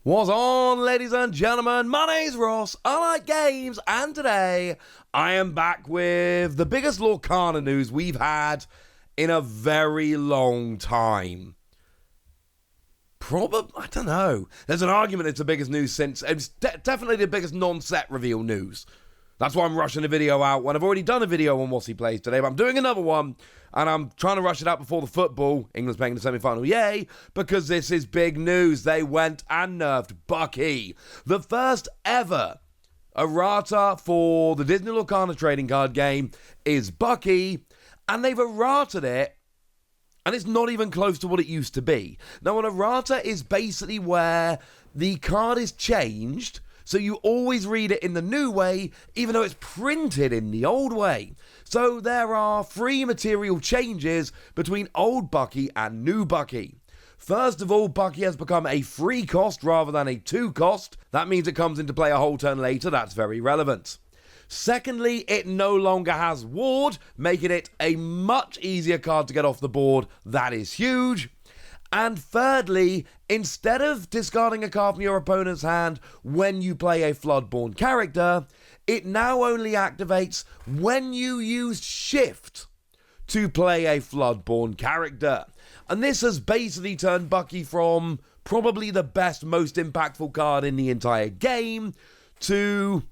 What's on, ladies and gentlemen? My name's Ross, I like games, and today I am back with the biggest Lorcana news we've had in a very long time. Probably, I don't know. There's an argument it's the biggest news since, it's definitely the biggest non-set reveal news. That's why I'm rushing the video out when I've already done a video on What's He Plays today, but I'm doing another one, and I'm trying to rush it out before the football. England's playing the semi-final, yay, because this is big news. They went and nerfed Bucky. The first ever errata for the Disney Lorcana trading card game is Bucky, and they've errated it, and it's not even close to what it used to be. Now, an errata is basically where the card is changed, so you always read it in the new way, even though it's printed in the old way. So there are 3 material changes between old Bucky and new Bucky. First of all, Bucky has become a free cost rather than a 2 cost. That means it comes into play a whole turn later. That's very relevant. Secondly, it no longer has Ward, making it a much easier card to get off the board. That is huge. And thirdly, instead of discarding a card from your opponent's hand when you play a Floodborn character, it now only activates when you use Shift to play a Floodborn character. And this has basically turned Bucky from probably the best, most impactful card in the entire game to,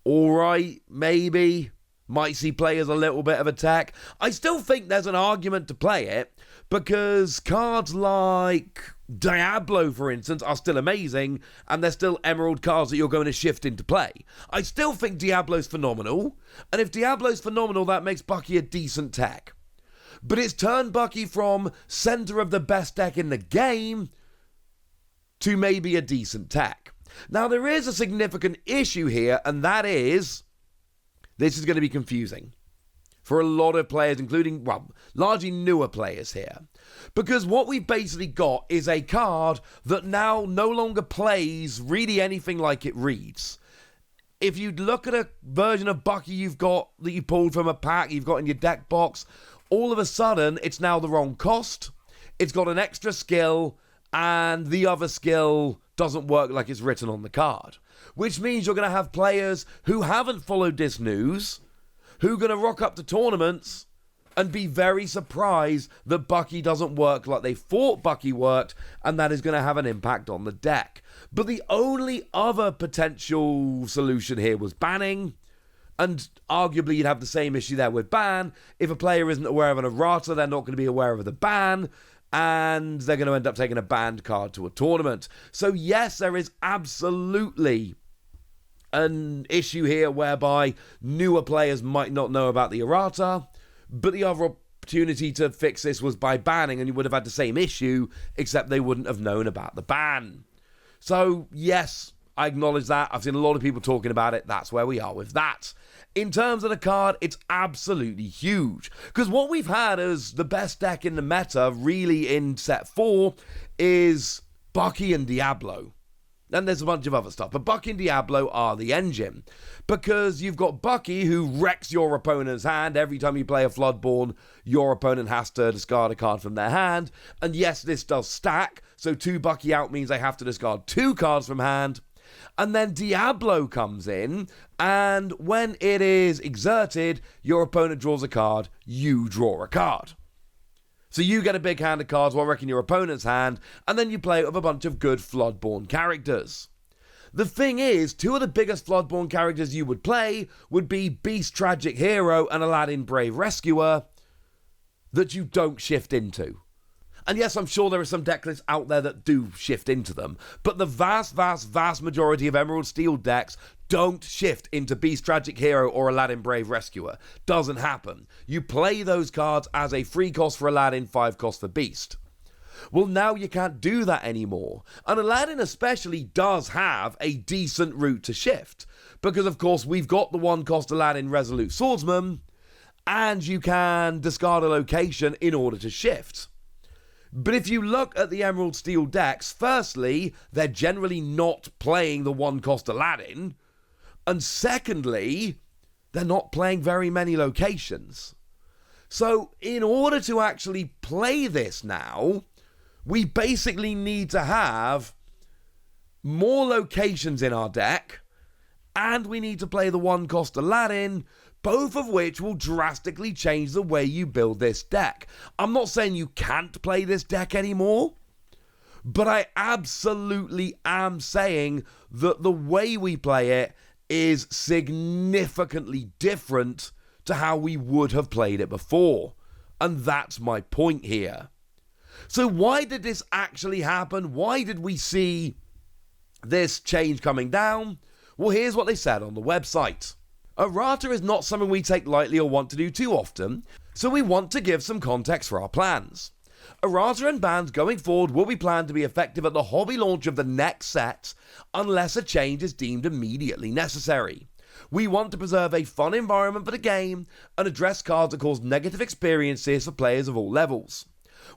alright, maybe, might see play as a little bit of attack. I still think there's an argument to play it, because cards like Diablo, for instance, are still amazing, and they're still Emerald cards that you're going to shift into play. I still think Diablo's phenomenal, and if Diablo's phenomenal, that makes Bucky a decent tech. But it's turned Bucky from center of the best deck in the game to maybe a decent tech. Now, there is a significant issue here, and that is, this is going to be confusing for a lot of players, including, well, largely newer players here. Because what we've basically got is a card that now no longer plays really anything like it reads. If you look at a version of Bucky you've got, that you pulled from a pack, you've got in your deck box, all of a sudden, it's now the wrong cost, it's got an extra skill, and the other skill doesn't work like it's written on the card. Which means you're going to have players who haven't followed this news, who are going to rock up to tournaments and be very surprised that Bucky doesn't work like they thought Bucky worked, and that is going to have an impact on the deck. But the only other potential solution here was banning, and arguably you'd have the same issue there with ban. If a player isn't aware of an errata, they're not going to be aware of the ban, and they're going to end up taking a banned card to a tournament. So yes, there is absolutely an issue here whereby newer players might not know about the errata, but the other opportunity to fix this was by banning, and you would have had the same issue, except they wouldn't have known about the ban. So yes, I acknowledge that. I've seen a lot of people talking about it. That's where we are with that. In terms of the card, it's absolutely huge, because what we've had as the best deck in the meta, really in set 4, is Bucky and Diablo. And there's a bunch of other stuff, but Bucky and Diablo are the engine, because you've got Bucky, who wrecks your opponent's hand. Every time you play a Floodborn, your opponent has to discard a card from their hand, and yes, this does stack, so 2 Bucky out means they have to discard 2 cards from hand. And then Diablo comes in, and when it is exerted, your opponent draws a card, you draw a card. So you get a big hand of cards while wrecking your opponent's hand, and then you play it with a bunch of good Floodborn characters. The thing is, 2 of the biggest Floodborn characters you would play would be Beast Tragic Hero and Aladdin Brave Rescuer, that you don't shift into. And yes, I'm sure there are some deck lists out there that do shift into them, but the vast majority of Emerald Steel decks don't shift into Beast Tragic Hero or Aladdin Brave Rescuer. Doesn't happen. You play those cards as a 3 cost for Aladdin, 5 cost for Beast. Well, now you can't do that anymore. And Aladdin especially does have a decent route to shift, because of course we've got the 1 cost Aladdin Resolute Swordsman, and you can discard a location in order to shift. But if you look at the Emerald Steel decks, firstly, they're generally not playing the 1 cost Aladdin, and secondly, they're not playing very many locations. So in order to actually play this now, we basically need to have more locations in our deck, and we need to play the 1-cost Aladdin, both of which will drastically change the way you build this deck. I'm not saying you can't play this deck anymore, but I absolutely am saying that the way we play it is significantly different to how we would have played it before. And that's my point here. So why did this actually happen? Why did we see this change coming down? Well, here's what they said on the website. Errata is not something we take lightly or want to do too often, so we want to give some context for our plans. Errata and bans going forward will be planned to be effective at the hobby launch of the next set, unless a change is deemed immediately necessary. We want to preserve a fun environment for the game and address cards that cause negative experiences for players of all levels.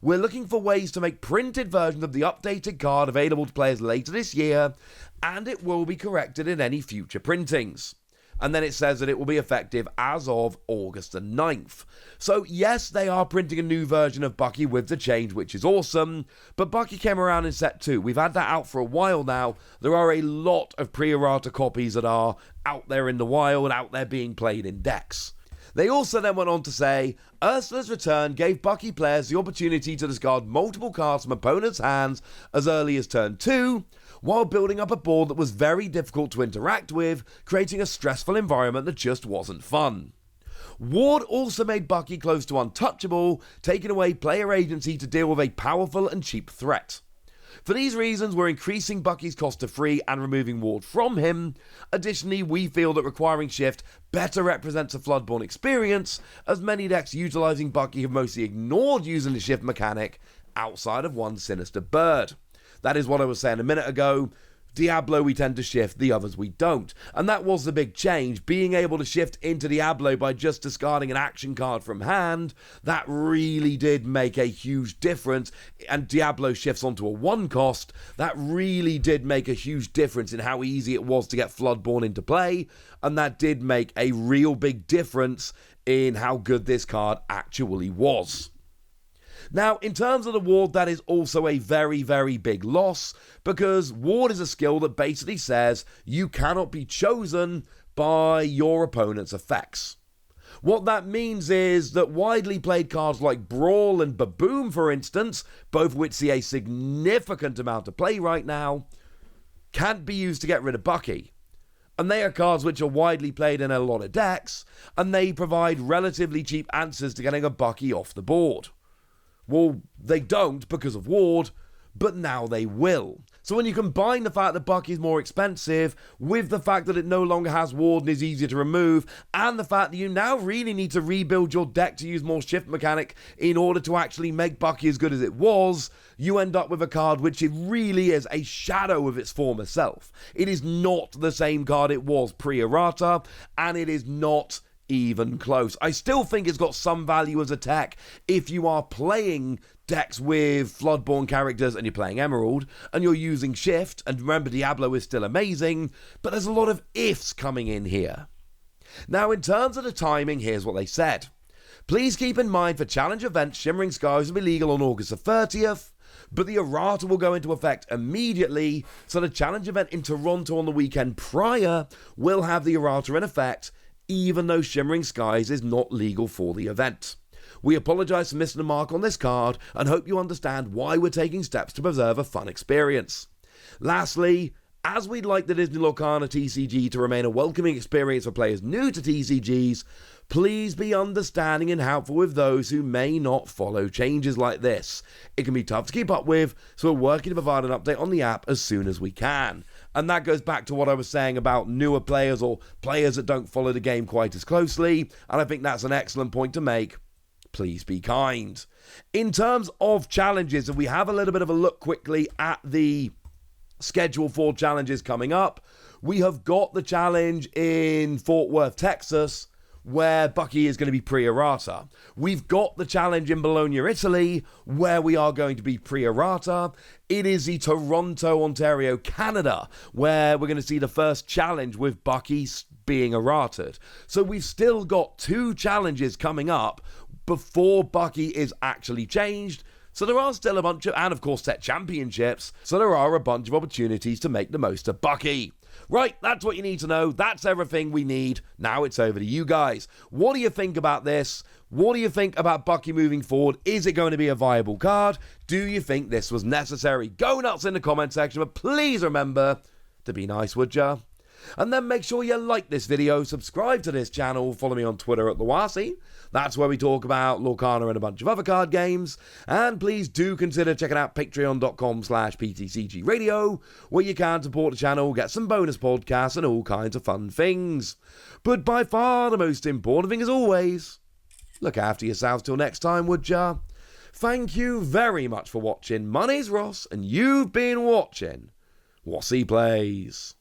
We're looking for ways to make printed versions of the updated card available to players later this year, and it will be corrected in any future printings. And then it says that it will be effective as of August the 9th. So yes, they are printing a new version of Bucky with the change, which is awesome, but Bucky came around in set 2. We've had that out for a while now. There are a lot of pre-errata copies that are out there in the wild, out there being played in decks. They also then went on to say, Ursula's return gave Bucky players the opportunity to discard multiple cards from opponents' hands as early as turn 2, while building up a board that was very difficult to interact with, creating a stressful environment that just wasn't fun. Ward also made Bucky close to untouchable, taking away player agency to deal with a powerful and cheap threat. For these reasons, we're increasing Bucky's cost to free and removing Ward from him. Additionally, we feel that requiring Shift better represents a Floodborne experience, as many decks utilizing Bucky have mostly ignored using the Shift mechanic outside of one Sinister Bird. That is what I was saying a minute ago. Diablo we tend to shift, the others we don't. And that was the big change. Being able to shift into Diablo by just discarding an action card from hand, that really did make a huge difference. And Diablo shifts onto a 1-cost. That really did make a huge difference in how easy it was to get Floodborne into play. And that did make a real big difference in how good this card actually was. Now, in terms of the Ward, that is also a very, very big loss, because Ward is a skill that basically says you cannot be chosen by your opponent's effects. What that means is that widely played cards like Brawl and Baboom, for instance, both of which see a significant amount of play right now, can't be used to get rid of Bucky. And they are cards which are widely played in a lot of decks, and they provide relatively cheap answers to getting a Bucky off the board. Well, they don't because of Ward, but now they will. So when you combine the fact that Bucky is more expensive with the fact that it no longer has Ward and is easier to remove, and the fact that you now really need to rebuild your deck to use more shift mechanic in order to actually make Bucky as good as it was, you end up with a card which it really is a shadow of its former self. It is not the same card it was pre-errata, and it is not even close. I still think it's got some value as a tech if you are playing decks with Floodborne characters and you're playing Emerald and you're using Shift, and remember Diablo is still amazing, but there's a lot of ifs coming in here. Now, in terms of the timing, here's what they said. Please keep in mind for challenge events, Shimmering Skies will be legal on August the 30th, but the errata will go into effect immediately, so the challenge event in Toronto on the weekend prior will have the errata in effect, even though Shimmering Skies is not legal for the event. We apologise for missing the mark on this card and hope you understand why we're taking steps to preserve a fun experience. Lastly, as we'd like the Disney Lorcana TCG to remain a welcoming experience for players new to TCGs, please be understanding and helpful with those who may not follow changes like this. It can be tough to keep up with, so we're working to provide an update on the app as soon as we can. And that goes back to what I was saying about newer players or players that don't follow the game quite as closely, and I think that's an excellent point to make. Please be kind. In terms of challenges, if we have a little bit of a look quickly at the schedule for challenges coming up, we have got the challenge in Fort Worth, Texas, where Bucky is going to be pre-errata. We've got the challenge in Bologna, Italy, where we are going to be pre-errata. It is the Toronto, Ontario, Canada, where we're going to see the first challenge with Bucky being errated. So we've still got 2 challenges coming up before Bucky is actually changed. So there are still a bunch of, and of course set championships, so there are a bunch of opportunities to make the most of Bucky. Right, that's what you need to know. That's everything we need. Now it's over to you guys. What do you think about this? What do you think about Bucky moving forward? Is it going to be a viable card? Do you think this was necessary? Go nuts in the comment section, but please remember to be nice, would ya? And then make sure you like this video, subscribe to this channel, follow me on Twitter at @TheWasi. That's where we talk about Lorcana and a bunch of other card games. And please do consider checking out patreon.com/PTCG Radio, where you can support the channel, get some bonus podcasts and all kinds of fun things. But by far the most important thing, as always, look after yourselves till next time, would ya? Thank you very much for watching. My name's Ross, and you've been watching Wasi Plays.